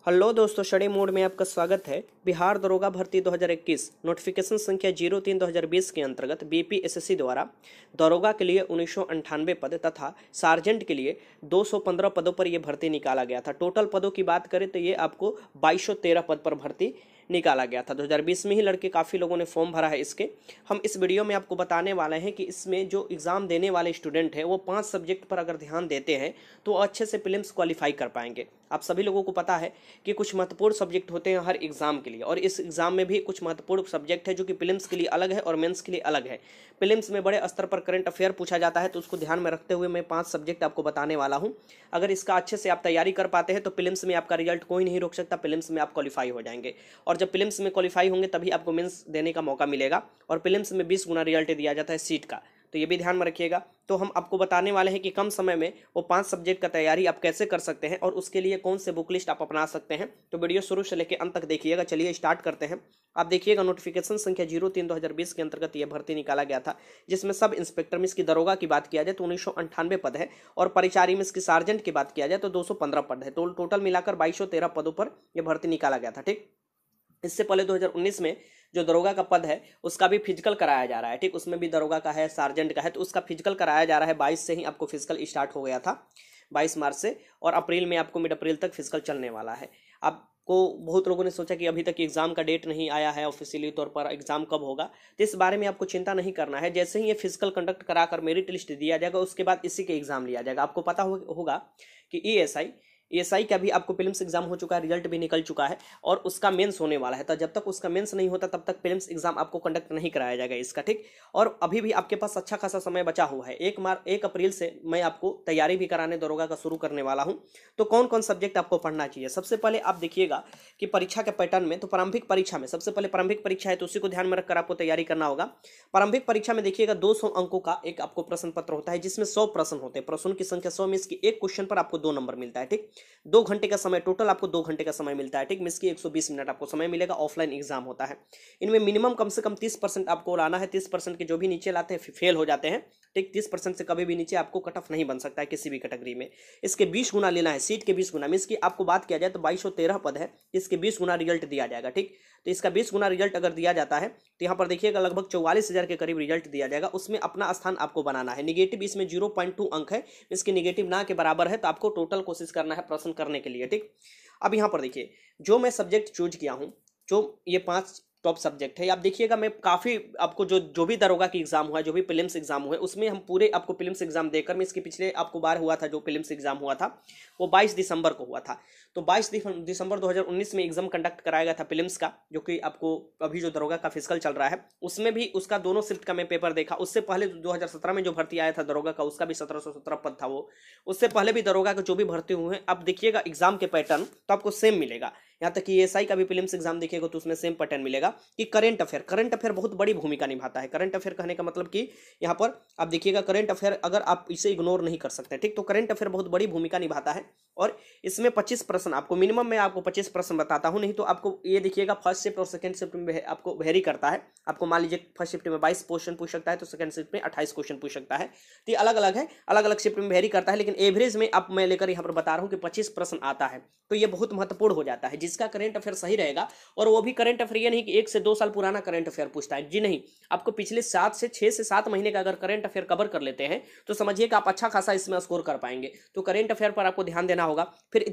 Hello दोस्तों, study mode में आपका स्वागत है। बिहार दरोगा भर्ती 2021 नोटिफिकेशन संख्या 03/2020 के अंतर्गत बीपीएससी द्वारा दरोगा के लिए 1998 पद तथा सार्जेंट के लिए 215 पदों पर यह भर्ती निकाला गया था। टोटल पदों की बात करें तो ये आपको 2213 पद पर भर्ती निकाला गया था। 2020 में ही लड़के काफ़ी लोगों ने फॉर्म भरा है इसके। हम इस वीडियो में आपको बताने वाले हैं कि इसमें जो एग्ज़ाम देने वाले स्टूडेंट हैं वो 5 सब्जेक्ट पर अगर ध्यान देते हैं तो अच्छे से प्रीलिम्स क्वालिफाई कर पाएंगे। आप सभी लोगों को पता है कि कुछ महत्वपूर्ण सब्जेक्ट होते हैं हर एग्जाम के लिए, और इस एग्जाम में भी कुछ महत्वपूर्ण सब्जेक्ट है जो कि प्रीलिम्स के लिए अलग है और मेंस के लिए अलग है। प्रीलिम्स में बड़े स्तर पर करंट अफेयर पूछा जाता है, तो उसको ध्यान में रखते हुए मैं 5 सब्जेक्ट आपको बताने वाला हूं। अगर इसका अच्छे से आप तैयारी कर पाते हैं तो प्रीलिम्स में आपका रिजल्ट कोई नहीं रोक सकता, प्रीलिम्स में आप क्वालिफाई हो जाएंगे। और जब प्रीलिम्स में क्वालिफाई होंगे तभी आपको मेंस देने का मौका मिलेगा, और प्रीलिम्स में 20 गुना रिजल्ट दिया जाता है सीट का, तो ये भी ध्यान में रखिएगा। तो हम आपको बताने वाले हैं कि कम समय में वो 5 सब्जेक्ट का तैयारी आप कैसे कर सकते हैं और उसके लिए कौन से बुक लिस्ट आप अपना सकते हैं। तो वीडियो शुरू से लेकर अंत तक देखिएगा। चलिए स्टार्ट करते हैं। आप देखिएगा नोटिफिकेशन संख्या 03/2020 के अंतर्गत यह भर्ती निकाला गया था, जिसमें सब इंस्पेक्टर में इसकी दरोगा की बात किया जाए तो 1998 पद है, और परिचारी में इसकी सार्जेंट की बात किया जाए तो 215 पद है। तो टोटल मिलाकर 2213 पदों पर यह भर्ती निकाला गया था। ठीक, इससे पहले 2019 में जो दरोगा का पद है उसका भी फिजिकल कराया जा रहा है। ठीक, उसमें भी दरोगा का है, सार्जेंट का है, तो उसका फिजिकल कराया जा रहा है। 22 से ही आपको फिजिकल स्टार्ट हो गया था, 22 मार्च से, और अप्रैल में आपको मिड अप्रैल तक फिजिकल चलने वाला है। आपको बहुत लोगों ने सोचा कि अभी तक एग्जाम का डेट नहीं आया है ऑफिशियली तौर पर, एग्जाम कब होगा, तो इस बारे में आपको चिंता नहीं करना है। जैसे ही ये फिजिकल कंडक्ट कराकर मेरिट लिस्ट दिया जाएगा उसके बाद इसी के एग्जाम लिया जाएगा। आपको पता होगा कि ईएसआई का भी आपको प्रीलिम्स एग्जाम हो चुका है, रिजल्ट भी निकल चुका है, और उसका मेंस होने वाला है। तो जब तक उसका मेंस नहीं होता तब तक प्रीलिम्स एग्जाम आपको कंडक्ट नहीं कराया जाएगा इसका। ठीक, और अभी भी आपके पास अच्छा खासा समय बचा हुआ है। 1 अप्रैल से मैं आपको तैयारी भी कराने दरोगा का शुरू करने वाला हूं। तो कौन कौन सब्जेक्ट आपको पढ़ना चाहिए, सबसे पहले आप देखिएगा कि परीक्षा के पैटर्न में, तो प्रारंभिक परीक्षा में सबसे पहले प्रारंभिक परीक्षा है तो उसी को ध्यान में रखकर आपको तैयारी करना होगा। प्रारंभिक परीक्षा में देखिएगा 200 अंकों का एक आपको प्रश्न पत्र होता है, जिसमें 100 प्रश्न होते हैं। प्रश्न की संख्या 100 में इसकी एक क्वेश्चन पर आपको 2 नंबर मिलता है। ठीक, 2 घंटे का समय, टोटल आपको 2 घंटे का समय मिलता है। ठीक, मिस की 120 मिनट आपको समय मिलेगा। ऑफलाइन एग्जाम होता है। इनमें मिनिमम कम से कम 30% आपको लाना है। 30% के जो भी नीचे लाते हैं फेल हो जाते हैं। ठीक, 30% से कभी भी नीचे आपको कट ऑफ नहीं बन सकता है किसी भी कैटेगरी में। इसके 20 गुना लेना है, सीट के 20 गुना। मिस की आपको बात किया जाए तो 2213 पद है, इसके 20 गुना रिजल्ट दिया जाएगा। ठीक, तो इसका 20 गुना रिजल्ट अगर दिया जाता है तो यहाँ पर देखिएगा लगभग 44,000 के करीब रिजल्ट दिया जाएगा। उसमें अपना स्थान आपको बनाना है। निगेटिव इसमें 0.2 अंक है, इसके निगेटिव ना के बराबर है, तो आपको टोटल कोशिश करना है प्रश्न करने के लिए। ठीक, अब यहाँ पर देखिए जो मैं सब्जेक्ट चूज किया हूँ, जो ये 5 टॉप सब्जेक्ट है, आप देखिएगा मैं काफ़ी आपको जो भी दरोगा की एग्जाम हुआ है, जो भी प्रीलिम्स एग्जाम हुए, उसमें हम पूरे आपको प्रीलिम्स एग्जाम देकर, मैं इसके पिछले आपको बार हुआ था जो प्रीलिम्स एग्जाम हुआ था वो 22 दिसंबर को हुआ था। तो 22 दिसंबर 2019 में एग्जाम कंडक्ट कराया गया था प्रीलिम्स का, जो कि आपको अभी जो दरोगा का फिजिकल चल रहा है उसमें भी उसका दोनों शिफ्ट का मैं पेपर देखा। उससे पहले 2017 में जो भर्ती आया था दरोगा का, उसका भी 1717 पद था वो। उससे पहले भी दरोगा के जो भी भर्ती हुए हैं, अब देखिएगा एग्जाम के पैटर्न तो आपको सेम मिलेगा। यहाँ तक कि एएसआई का भी प्रीलिम्स एग्जाम देखिएगा तो उसमें सेम पैटर्न मिलेगा कि करंट अफेयर बहुत बड़ी भूमिका निभाता है। करंट अफेयर कहने का मतलब कि यहाँ पर आप देखिएगा करंट अफेयर अगर आप इसे इग्नोर नहीं कर सकते। ठीक, तो करंट अफेयर बहुत बड़ी भूमिका निभाता है, और इसमें 25 प्रश्न आपको मिनिमम, मैं आपको 25 प्रश्न बताता हूँ, नहीं तो आपको ये देखिएगा फर्स्ट शिफ्ट और सेकंड शिफ्ट में आपको वेरी करता है। आपको मान लीजिए फर्स्ट शिफ्ट में 22 क्वेश्चन पूछ सकता है तो सेकंड शिफ्ट में 28 क्वेश्चन पूछ सकता है। तो ये अलग अलग है, अलग अलग शिफ्ट में वेरी करता है, लेकिन एवरेज में अब मैं लेकर यहाँ पर बता रहा हूँ कि 25 प्रश्न आता है। तो ये बहुत महत्वपूर्ण हो जाता है। जिसका करंट अफेयर सही रहेगा, और वो भी करंट अफेयर ये नहीं कि 1 से 2 साल पुराना करंट अफेयर पूछता है, जी नहीं, आपको पिछले 6 से 7 महीने का अगर करंट अफेयर कवर कर लेते हैं तो समझिए कि आप अच्छा खासा इसमें स्कोर कर पाएंगे। तो करंट अफेयर पर आपको ध्यान देना होगा। फिर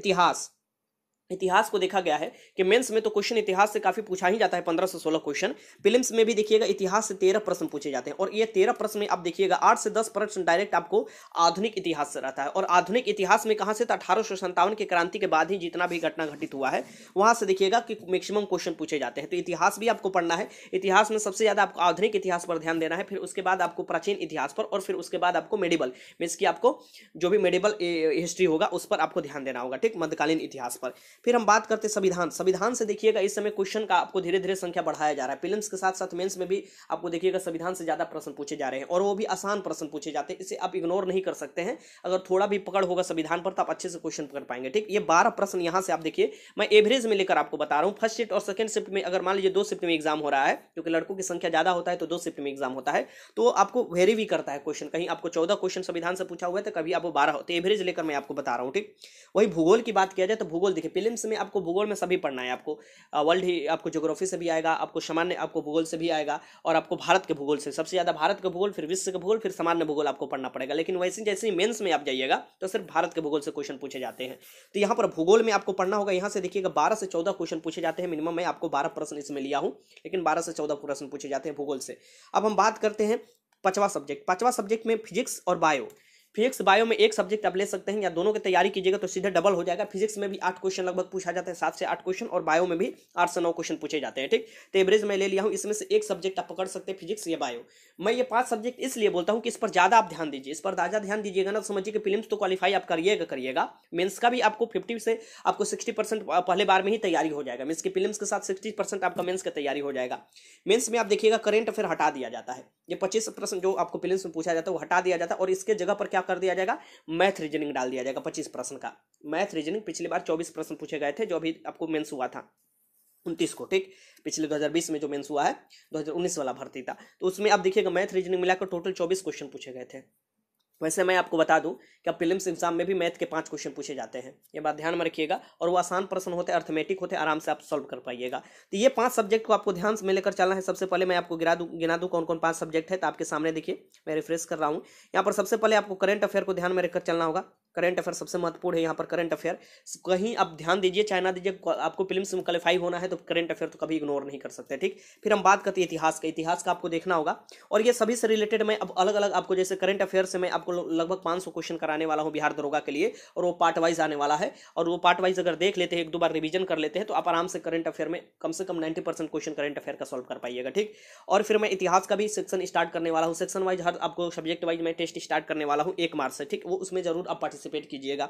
इतिहास को देखा गया है कि मेंस में तो क्वेश्चन इतिहास से काफी पूछा ही जाता है, 15 से 16 क्वेश्चन। प्रीलिम्स में भी देखिएगा इतिहास से 13 प्रश्न पूछे जाते हैं, और ये 13 प्रश्न में आप देखिएगा 8 से 10 प्रश्न डायरेक्ट आपको आधुनिक इतिहास से रहता है। और आधुनिक इतिहास में कहां से, तो 1857 की क्रांति के बाद ही जितना भी घटना घटित हुआ है वहां से देखिएगा कि मैक्सिमम क्वेश्चन पूछे जाते हैं। तो इतिहास भी आपको पढ़ना है। इतिहास में सबसे ज्यादा आपको आधुनिक इतिहास पर ध्यान देना है, फिर उसके बाद आपको प्राचीन इतिहास पर, और फिर उसके बाद आपको मेडिवल मीन्स की आपको जो भी मेडिवल हिस्ट्री होगा उस पर आपको ध्यान देना होगा। ठीक, मध्यकालीन इतिहास पर। फिर हम बात करते संविधान से देखिएगा इस समय क्वेश्चन का आपको धीरे धीरे संख्या बढ़ाया जा रहा है। प्रीलिम्स के साथ साथ मेंस में भी आपको देखिएगा संविधान से ज्यादा प्रश्न पूछे जा रहे हैं, और वो भी आसान प्रश्न पूछे जाते हैं। इसे आप इग्नोर नहीं कर सकते हैं। अगर थोड़ा भी पकड़ होगा संविधान पर तो आप अच्छे से क्वेश्चन कर पाएंगे। ठीक, ये 12 प्रश्न यहां से आप देखिए, मैं एवरेज में लेकर आपको बता रहा हूं। फर्स्ट शिफ्ट और सेकंड शिफ्ट में अगर मान लीजिए 2 शिफ्ट में एग्जाम हो रहा है, क्योंकि लड़कों की संख्या ज्यादा होता है तो 2 शिफ्ट में एग्जाम होता है, तो आपको वेरी भी करता है क्वेश्चन। कहीं आपको 14 क्वेश्चन संविधान से पूछा हुआ है तो कभी आपको 12 होते, एवरेज लेकर मैं आपको बता रहा हूं। ठीक, वही भूगोल की बात किया जाए तो भूगोल देखिए प्रीलिम्स में आपको भूगोल में सभी पढ़ना है, आपको वर्ल्ड ही, आपको ज्योग्राफी से भी आएगा, आपको सामान्य आपको भूगोल से भी आएगा, और आपको भारत के भूगोल से सबसे ज़्यादा भारत के भूगोल, फिर विश्व के भूगोल, फिर सामान्य भूगोल आपको पढ़ना पड़ेगा। लेकिन वैसे जैसे ही मेंस में आप जाइएगा तो सिर्फ भारत के भूगोल से क्वेश्चन पूछे जाते हैं। तो यहाँ पर भूगोल में आपको पढ़ना होगा, यहाँ से देखिएगा 12 से 14 क्वेश्चन पूछे जाते हैं मिनिमम। मैं आपको 12 प्रश्न इसमें लिया हूँ, लेकिन 12 से 14 प्रश्न पूछे जाते हैं भूगोल से। अब हम बात करते हैं पांचवा सब्जेक्ट में फिजिक्स और बायो। फिजिक्स बायो में एक सब्जेक्ट आप ले सकते हैं, या दोनों की तैयारी कीजिएगा तो सीधे डबल हो जाएगा। फिजिक्स में भी 8 क्वेश्चन लगभग पूछा जाता है, 7 से 8 क्वेश्चन, और बायो में भी 8 से 9 क्वेश्चन पूछे जाते हैं, ठीक। तो एवरेज मैं ले लिया हूं, इसमें से एक सब्जेक्ट आप पकड़ सकते हैं, फिजिक्स या बायो। मैं ये 5 सब्जेक्ट इसलिए बोलता हूं कि इस पर ज्यादा आप ध्यान दीजिए, इस पर ज्यादा ध्यान दीजिएगा ना, समझिए कि प्रीलिम्स तो क्वालिफाई आप करिएगा, मेंस का भी आपको 50 से आपको 60% पहले बार में ही तैयारी हो जाएगा। मींस की प्रीलिम्स के साथ 60% आपका मेंस का तैयारी हो जाएगा। मेंस में आप देखिएगा करंट अफेयर हटा दिया जाता है, ये 25% जो आपको प्रीलिम्स में पूछा जाता है वो हटा दिया जाता है, और इसके जगह पर क्या कर दिया जाएगा, मैथ रीजनिंग डाल दिया जाएगा 25 प्रश्न का। मैथ रीजनिंग पिछली बार 24 प्रश्न पूछे गए थे, जो अभी आपको मेंस हुआ था 29 को, ठीक। पिछले 2020 में जो मेंस हुआ है 2019 वाला भर्ती था, तो उसमें आप देखिएगा मैथ रीजनिंग मिलाकर टोटल 24 क्वेश्चन पूछे गए थे। वैसे मैं आपको बता दूं कि अब प्रीलिम्स एग्जाम में भी मैथ के 5 क्वेश्चन पूछे जाते हैं, ये बात ध्यान में रखिएगा, और वो आसान प्रश्न होते हैं, अर्थमेटिक होते हैं, आराम से आप सॉल्व कर पाइएगा। तो ये 5 सब्जेक्ट को आपको ध्यान में लेकर चलना है। सबसे पहले मैं आपको गिना दूं कौन कौन 5 सब्जेक्ट है, तो आपके सामने देखिए मैं रिफ्रेश कर रहा हूँ। यहाँ पर सबसे पहले आपको करंट अफेयर को ध्यान में रखकर चलना होगा। करंट अफेयर सबसे महत्वपूर्ण है यहाँ पर। करंट अफेयर कहीं आप ध्यान दीजिए चाहे ना दीजिए, आपको प्रीलिम्स में क्वालिफाई होना है तो करंट अफेयर तो कभी इग्नोर नहीं कर सकते, ठीक। फिर हम बात करते हैं इतिहास का आपको देखना होगा, और ये सभी से रिलेटेड मैं अब अलग अलग आपको, जैसे करंट अफेयर से मैं आपको लगभग 500 क्वेश्चन कराने वाला हूँ बिहार दरोगा के लिए, और वो पार्ट वाइज आने वाला है, और वो पार्ट वाइज अगर देख लेते हैं, 1-2 बार रिवीजन कर लेते हैं, तो आप आराम से करंट अफेयर में कम से कम 90% क्वेश्चन करंट अफेयर का सॉल्व कर पाइएगा, ठीक। और फिर मैं इतिहास का भी सेक्शन स्टार्ट करने वाला हूँ, सेक्शन वाइज हर आपको सब्जेक्ट वाइज मैं टेस्ट स्टार्ट करने वाला हूँ 1 मार्च से, ठीक। वो उसमें जरूर आप पार्टिसिपेट कीजिएगा।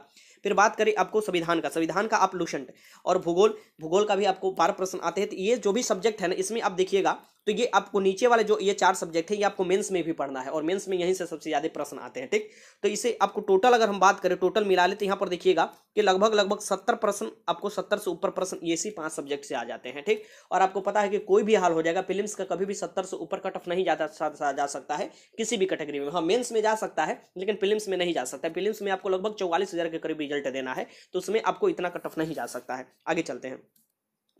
फिर बात करें आपको संविधान का आप लुसेंट, और भूगोल का भी आपको 12 प्रश्न आते हैं। तो ये जो भी सब्जेक्ट है ना, इसमें आप देखिएगा तो ये आपको नीचे वाले जो ये 4 सब्जेक्ट है, ये आपको मेंस में भी पढ़ना है, और मेंस में यहीं से सबसे ज्यादा प्रश्न आते हैं, ठीक। तो इसे आपको टोटल अगर हम बात करें, टोटल मिला ले, तो यहाँ पर देखिएगा कि लगभग 70 प्रश्न आपको 70 से ऊपर प्रश्न ये इसी 5 सब्जेक्ट से आ जाते हैं, ठीक। और आपको पता है कि कोई भी हाल हो जाएगा, प्रीलिम्स का कभी भी 70 से ऊपर कट ऑफ नहीं जा सकता है किसी भी कैटेगरी में। हाँ, मेंस में जा सकता है लेकिन प्रीलिम्स में नहीं जा सकता। प्रीलिम्स में आपको लगभग 44,000 के करीब रिजल्ट देना है, तो उसमें आपको इतना कट ऑफ नहीं जा सकता है। आगे चलते हैं।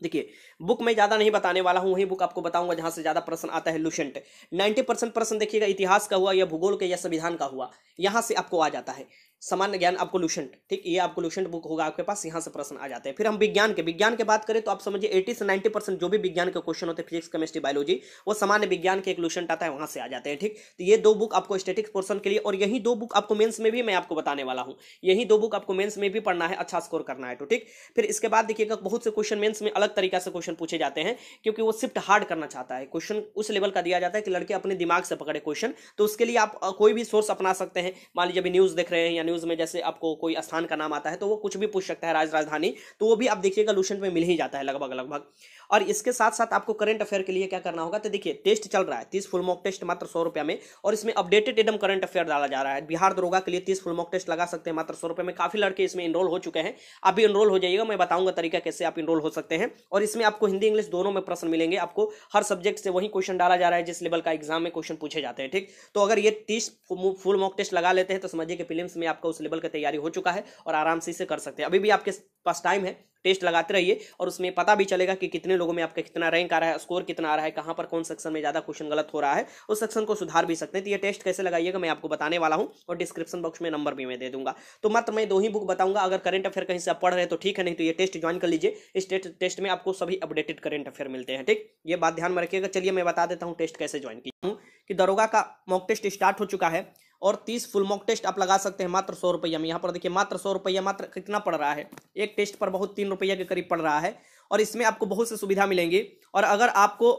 देखिए, बुक में ज्यादा नहीं बताने वाला हूं, वही बुक आपको बताऊंगा जहां से ज्यादा प्रश्न आता है, लुसेंट। 90% प्रश्न देखिएगा इतिहास का हुआ या भूगोल के या संविधान का हुआ, यहां से आपको आ जाता है। सामान्य ज्ञान आपको लुसेंट, ठीक, ये आपको लुसेंट बुक होगा आपके पास, यहां से प्रश्न आ जाते हैं। फिर हम विज्ञान के बात करें तो आप समझिए 80 से 90% जो भी विज्ञान के क्वेश्चन होते हैं, फिजिक्स केमिस्ट्री बायोलॉजी, वो सामान्य विज्ञान के एक लुसेंट आता है, वहां से आ जाते हैं, ठीक। तो ये 2 बुक आपको स्टैटिक्स पोर्शन के लिए, और यही 2 बुक आपको मेंस में भी मैं आपको बताने वाला हूं। यही 2 बुक आपको मेंस में भी पढ़ना है, अच्छा स्कोर करना है तो, ठीक। फिर इसके बाद देखिएगा बहुत से क्वेश्चन मेंस में अलग तरीका से क्वेश्चन पूछे जाते हैं, क्योंकि वो शिफ्ट हार्ड करना चाहता है। क्वेश्चन उस लेवल का दिया जाता है कि लड़के अपने दिमाग से पकड़े क्वेश्चन, तो उसके लिए आप कोई भी सोर्स अपना सकते हैं। मान लीजिए अभी न्यूज देख रहे हैं, या न्यूज में जैसे आपको कोई स्थान का नाम आता है तो वो कुछ भी पूछ सकता है, राजधानी, तो वो भी आप देखिएगा लुसेंट में मिल ही जाता है लगभग। और इसके साथ साथ आपको करंट अफेयर के लिए क्या करना होगा, तो देखिए टेस्ट चल रहा है 30 फुल मॉक टेस्ट मात्र 100 रुपये में, और इसमें अपडेटेड एकदम करंट अफेयर डाला जा रहा है। बिहार दरोगा के लिए 30 फुल मॉक टेस्ट लगा सकते हैं मात्र 100 रुपये में। काफी लड़के इसमें इनरोल हो चुके हैं, आप भी इनरोल हो जाइएगा, मैं बताऊंगा तरीका कैसे आप इनरोल हो सकते हैं। और इसमें आपको हिंदी इंग्लिश दोनों में प्रश्न मिलेंगे, आपको हर सब्जेक्ट से वही क्वेश्चन डाला जा रहा है जिस लेवल का एग्जाम में क्वेश्चन पूछे जाते हैं, ठीक। तो अगर ये 30 फुल मॉक टेस्ट लगा लेते हैं तो समझिए कि प्रीलिम्स में आपका उस लेवल की तैयारी हो चुका है, और आराम से इसे कर सकते हैं। अभी भी आपके पास टाइम है, टेस्ट लगाते रहिए, और उसमें पता भी चलेगा कि कितने लोगों में आपका कितना रैंक आ रहा है, स्कोर कितना आ रहा है, कहां पर कौन सेक्शन में ज्यादा क्वेश्चन गलत हो रहा है, उस सेक्शन को सुधार भी सकते हैं। तो ये टेस्ट कैसे लगाइएगा मैं आपको बताने वाला हूं, और डिस्क्रिप्शन बॉक्स में नंबर भी मैं दे दूंगा। तो मात्र मैं 2 ही बुक बताऊंगा, अगर करंट अफेयर कहीं से आप पढ़ रहे हैं तो ठीक है, नहीं तो ये टेस्ट ज्वाइन कर लीजिए। इस टेस्ट में आपको सभी अपडेटेड करंट अफेयर मिलते हैं, ठीक। ये बात ध्यान में रखिएगा। चलिए मैं बता देता हूँ टेस्ट कैसे ज्वाइन किया हूँ, कि दरोगा का मॉक टेस्ट स्टार्ट हो चुका है, और 30 फुल मॉक टेस्ट आप लगा सकते हैं मात्र 100 रुपये में। यहाँ पर देखिए मात्र 100 रुपया, मात्र कितना पड़ रहा है, एक टेस्ट पर बहुत 3 रुपये के करीब पड़ रहा है, और इसमें आपको बहुत सी सुविधा मिलेंगी। और अगर आपको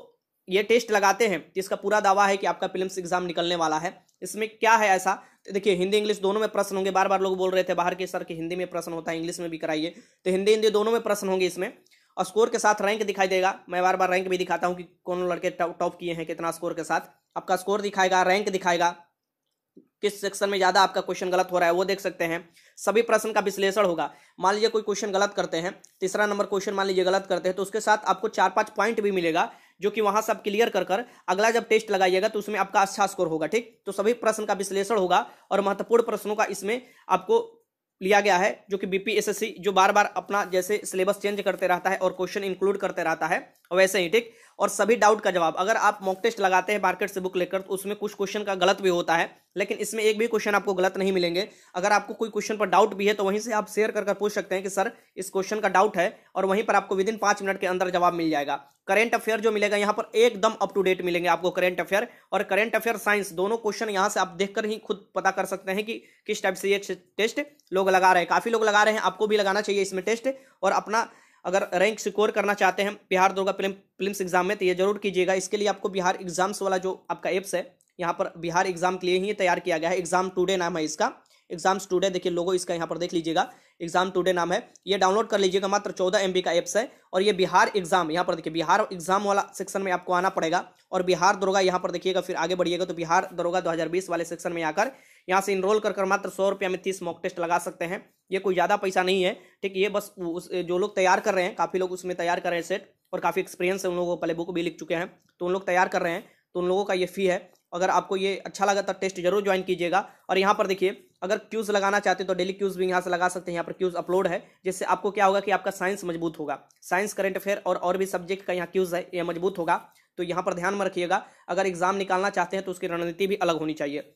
ये टेस्ट लगाते हैं तो इसका पूरा दावा है कि आपका प्रीलिम्स एग्जाम निकलने वाला है। इसमें क्या है ऐसा, तो देखिए हिंदी इंग्लिश दोनों में प्रश्न होंगे। बार बार लोग बोल रहे थे बाहर के सर कि हिंदी में प्रश्न होता है, इंग्लिश में भी कराइए, तो हिंदी दोनों में प्रश्न होंगे इसमें। और स्कोर के साथ रैंक दिखाई देगा, मैं बार बार रैंक भी दिखाता हूं कि कौन लड़के टॉप किए हैं, कितना स्कोर के साथ आपका स्कोर दिखाएगा, रैंक दिखाएगा, किस सेक्शन में ज्यादा आपका क्वेश्चन गलत हो रहा है वो देख सकते हैं। सभी प्रश्न का विश्लेषण होगा। मान लीजिए कोई क्वेश्चन गलत करते हैं, तीसरा नंबर क्वेश्चन मान लीजिए गलत करते हैं, तो उसके साथ आपको 4-5 पॉइंट भी मिलेगा, जो कि वहां से आप क्लियर कर अगला जब टेस्ट लगाइएगा तो उसमें आपका अच्छा स्कोर होगा, ठीक। तो सभी प्रश्न का विश्लेषण होगा, और महत्वपूर्ण प्रश्नों का इसमें आपको लिया गया है, जो कि बीपीएसएससी जो बार बार अपना जैसे सिलेबस चेंज करते रहता है और क्वेश्चन इंक्लूड करते रहता है वैसे ही, ठीक। और सभी डाउट का जवाब, अगर आप मॉक टेस्ट लगाते हैं मार्केट से बुक लेकर तो उसमें कुछ क्वेश्चन का गलत भी होता है, लेकिन इसमें एक भी क्वेश्चन आपको गलत नहीं मिलेंगे। अगर आपको कोई क्वेश्चन पर डाउट भी है तो वहीं से आप शेयर कर पूछ सकते हैं कि सर इस क्वेश्चन का डाउट है, और वहीं पर आपको विदिन 5 मिनट के अंदर जवाब मिल जाएगा। करंट अफेयर जो मिलेगा यहाँ पर एकदम अप टू डेट मिलेंगे आपको। करंट अफेयर और करंट अफेयर साइंस दोनों क्वेश्चन यहाँ से आप देखकर ही खुद पता कर सकते हैं कि किस टाइप से ये टेस्ट लोग लगा रहे हैं। काफी लोग लगा रहे हैं, आपको भी लगाना चाहिए इसमें टेस्ट। और अपना अगर रैंक सिक्योर करना चाहते हैं बिहार दरोगा प्रीलिम्स एग्जाम में तो ये जरूर कीजिएगा। इसके लिए आपको बिहार एग्जाम्स वाला जो आपका एप्स है, यहाँ पर बिहार एग्जाम के लिए ही तैयार किया गया है। एग्जाम टुडे नाम है इसका, एग्जाम्स टुडे, देखिए लोगो इसका यहाँ पर देख लीजिएगा, एग्जाम टुडे नाम है। ये डाउनलोड कर लीजिएगा, मात्र 14 MB का एप्स है। और ये बिहार एग्जाम, यहाँ पर देखिए बिहार एग्जाम वाला सेक्शन में आपको आना पड़ेगा, और बिहार दरोगा यहाँ पर देखिएगा, फिर आगे बढ़िएगा तो बिहार दरोगा 2020 वाले सेक्शन में आकर यहाँ से इनरोल कर मात्र 100 रुपया में 30 मॉक टेस्ट लगा सकते हैं। ये कोई ज़्यादा पैसा नहीं है, ठीक। ये बस जो लोग तैयार कर रहे हैं, काफ़ी लोग उसमें तैयार कर रहे हैं सेट, और काफ़ी एक्सपीरियंस है उन लोगों को, पहले बुक भी लिख चुके हैं, तो उन लोग तैयार कर रहे हैं, तो उन लोगों का ये फी है। अगर आपको ये अच्छा लगा तो टेस्ट जरूर ज्वाइन कीजिएगा। और यहाँ पर देखिए अगर क्यूज लगाना चाहते हैं तो डेली क्यूज भी यहाँ से लगा सकते हैं। यहाँ पर क्यूज अपलोड है, जिससे आपको क्या होगा कि आपका साइंस मजबूत होगा। साइंस, करंट अफेयर और भी सब्जेक्ट का यहाँ क्यूज है, ये मजबूत होगा। तो यहाँ पर ध्यान में रखिएगा, अगर एग्जाम निकालना चाहते हैं तो उसकी रणनीति भी अलग होनी चाहिए।